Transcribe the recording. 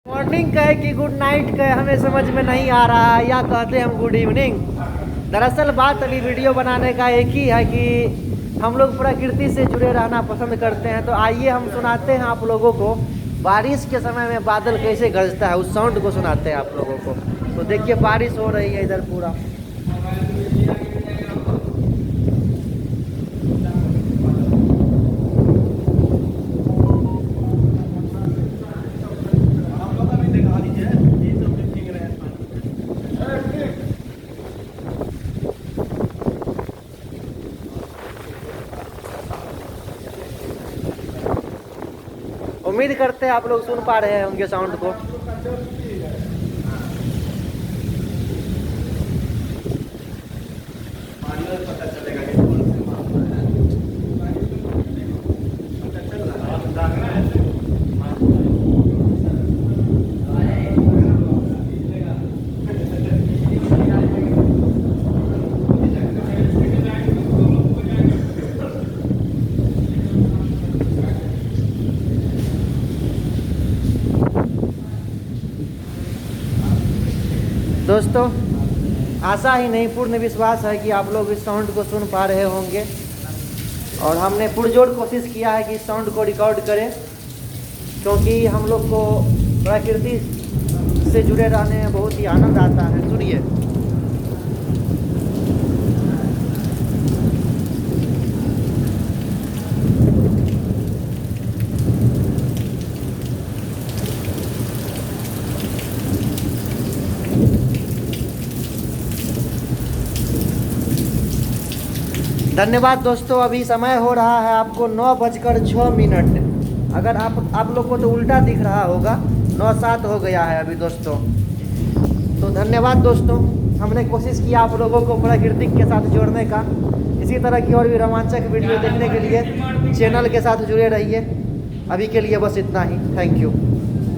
Morning कहे कि good night कहे हमें समझ में नहीं आ रहा है, या कहते हैं हम गुड इवनिंग। दरअसल बात अभी वीडियो बनाने का एक ही है कि हम लोग प्रकृति से जुड़े रहना पसंद करते हैं। तो आइए हम सुनाते हैं आप लोगों को बारिश के समय में बादल कैसे गरजता है, उस साउंड को सुनाते हैं आप लोगों को। तो देखिए बारिश हो रही है इधर पूरा। उम्मीद करते हैं आप लोग सुन पा रहे होंगे साउंड को। दोस्तों आशा ही नहीं पूर्ण विश्वास है कि आप लोग इस साउंड को सुन पा रहे होंगे, और हमने पुरजोर कोशिश किया है कि इस साउंड को रिकॉर्ड करें, क्योंकि हम लोग को प्रकृति से जुड़े रहने में बहुत ही आनंद आता है। सुनिए। धन्यवाद दोस्तों। अभी समय हो रहा है आपको 9:06। अगर आप लोग को तो उल्टा दिख रहा होगा, 9:07 हो गया है अभी दोस्तों। तो धन्यवाद दोस्तों, हमने कोशिश किया आप लोगों को प्रकृति के साथ जोड़ने का। इसी तरह की और भी रोमांचक वीडियो देखने के लिए चैनल के साथ जुड़े रहिए। अभी के लिए बस इतना ही। Thank you.